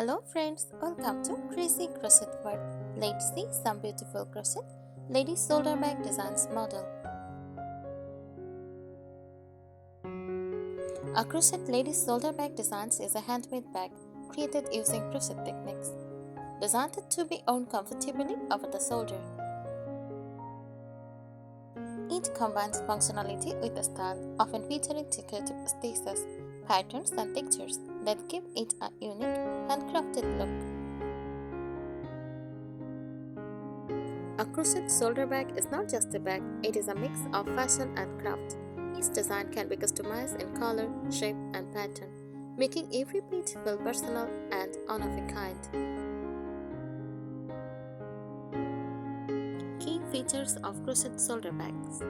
Hello friends, welcome to Crazy Crochet World. Let's see some beautiful crochet ladies shoulder bag designs model. A crochet ladies shoulder bag designs is a handmade bag created using crochet techniques, designed to be worn comfortably over the shoulder. It combines functionality with style, often featuring decorative stitches, patterns and textures that give it a unique handcrafted look. A crochet shoulder bag is not just a bag, it is a mix of fashion and craft. Each design can be customized in color, shape, and pattern, making every piece feel personal and one of a kind. Key features of crochet shoulder bags: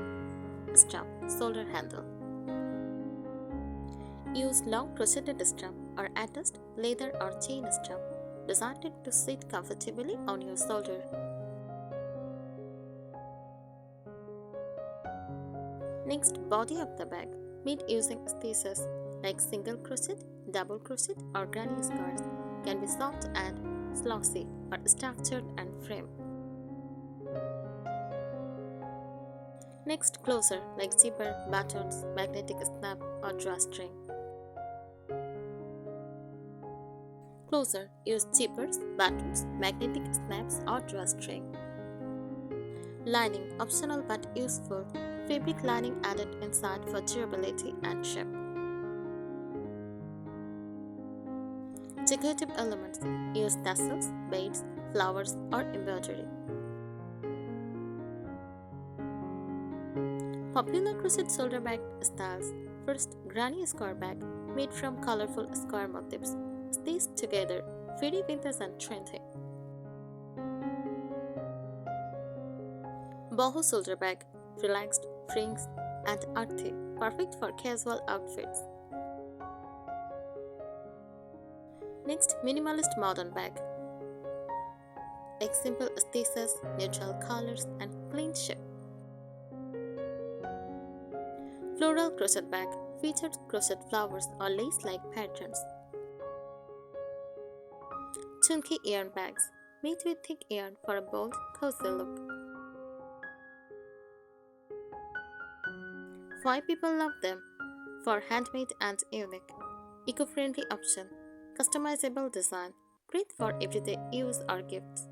strap, shoulder handle. Use long crocheted strap or attached leather or chain strap designed to sit comfortably on your shoulder. Next, body of the bag, made using stitches like single crochet, double crochet or granny squares, can be soft and slossy or structured and frame. Next, closer like zipper, buttons, magnetic snap or drawstring. Closer, use zippers, buttons, magnetic snaps or drawstring. Lining, optional but useful. Fabric lining added inside for durability and shape. Decorative elements, use tassels, beads, flowers or embroidery. Popular crochet shoulder bag styles. First, granny square bag, made from colorful square motifs, stitched together, very vintage and trendy. Boho shoulder bag, relaxed, frings, and earthy, perfect for casual outfits. Next, minimalist modern bag. Simple stitches, neutral colors, and clean shape. Floral crochet bag, featured crochet flowers or lace-like patterns. Chunky yarn bags, made with thick yarn for a bold, cozy look. Why people love them? For handmade and unique, eco-friendly option, customizable design, great for everyday use or gifts.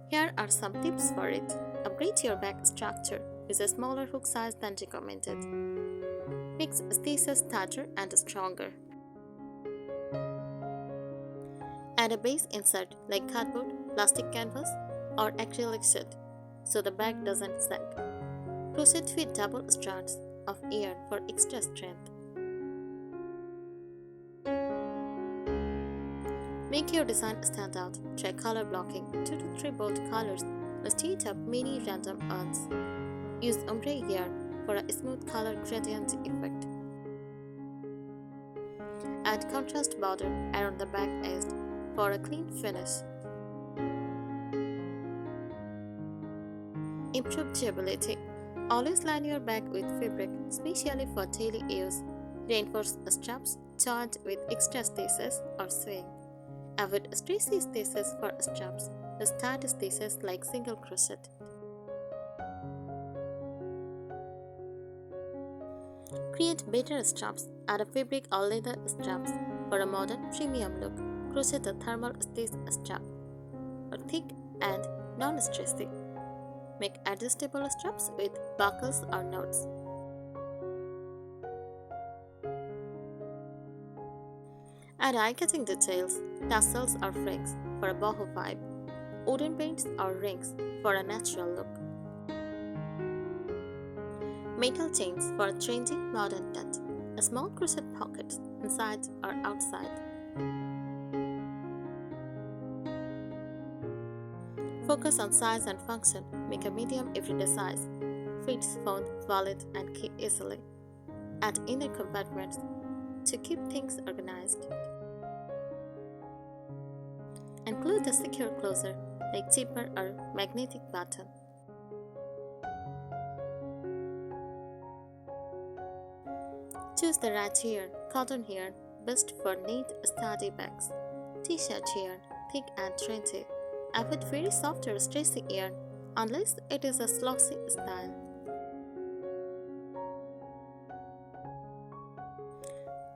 Here are some tips for it. Upgrade your bag structure with a smaller hook size than recommended. Makes stitches tighter and stronger. Add a base insert like cardboard, plastic canvas, or acrylic sheet so the bag doesn't sag. Crochet with double strands of yarn for extra strength. Make your design stand out. Try color blocking, 2 to 3 bold colors instead of many random ones. Use ombre yarn for a smooth color gradient effect. Add contrast border around the back edge for a clean finish. Improve durability. Always line your bag with fabric, especially for daily use. Reinforce straps joined with extra stitches or sewing. Avoid stretchy stitches for straps. Use tight stitches like single crochet. Create better straps. Add a fabric or leather straps for a modern premium look. Crochet a thermal stitch strap or thick and non-stretchy. Make adjustable straps with buckles or knots. Add eye-catching details, tassels or frings for a boho vibe, wooden bands or rings for a natural look. Metal chains for a trendy modern touch, a small crochet pockets inside or outside. Focus on size and function. Make a medium everyday size. Fits phone, wallet, and key easily. Add inner compartments to keep things organized. Include a secure closer like zipper or magnetic button. Choose the right yarn. Cotton yarn, best for neat, sturdy bags. T-shirt yarn, thick and trendy. Avoid very soft or stretchy yarn unless it is a slossy style.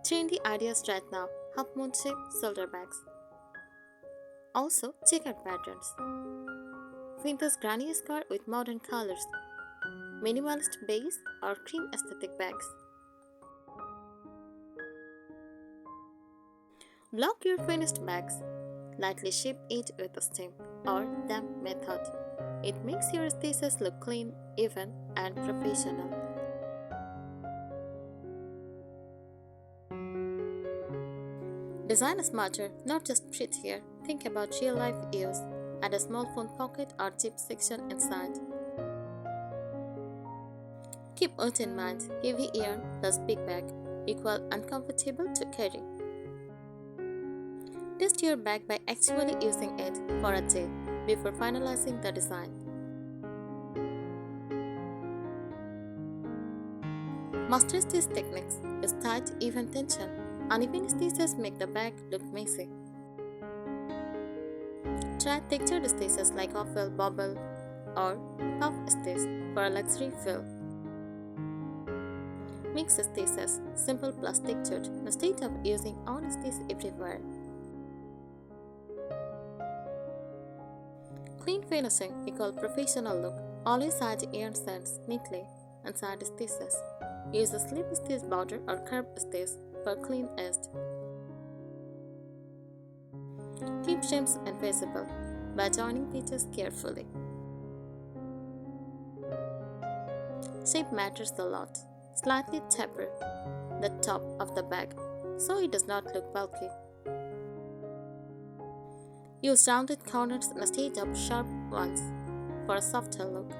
Trendy ideas right now: half moon shape shoulder bags. Also, checkered patterns. Vintage granny scarf with modern colors. Minimalist beige or cream aesthetic bags. Block your finished bags. Lightly shape it with a stem or damp method. It makes your stitches look clean, even, and professional. Design smarter, not just prettier. Think about real life use. Add a small phone pocket or zip section inside. Keep it in mind, heavy yarn plus big bag equal uncomfortable to carry. Test your bag by actually using it for a day before finalizing the design. Master stitch techniques: use tight, even tension. Uneven stitches make the bag look messy. Try textured stitches like waffle, bobble, or puff stitch for a luxury feel. Mix stitches, simple plus textured, instead of using on stitch everywhere. Clean finishing equal professional look. Always add yarn strands neatly inside stitches. Use a slip stitch border or curved stitch for clean edge. Keep seams invisible by joining pieces carefully. Shape matters a lot. Slightly taper the top of the bag so it does not look bulky. Use rounded corners instead of sharp ones for a softer look.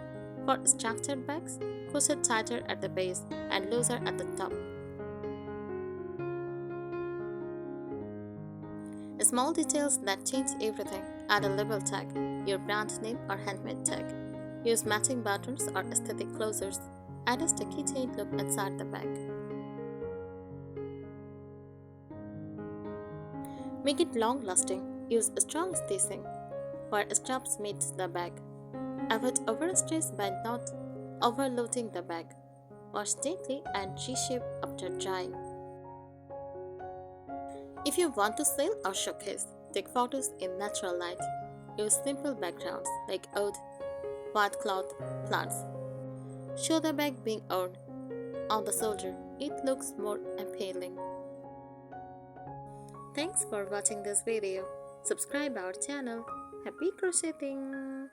For structured bags, crochet tighter at the base and looser at the top. Small details that change everything. Add a label tag, your brand name or handmade tag. Use matching buttons or aesthetic closures. Add a keychain look inside the bag. Make it long-lasting. Use strong stitching where straps meet the bag. Avoid overstress by not overloading the bag. Wash gently and reshape after drying. If you want to sell or showcase, take photos in natural light. Use simple backgrounds like wood, white cloth, plants. Show the bag being worn on the shoulder. It looks more appealing. Thanks for watching this video. Subscribe our channel. Happy crocheting!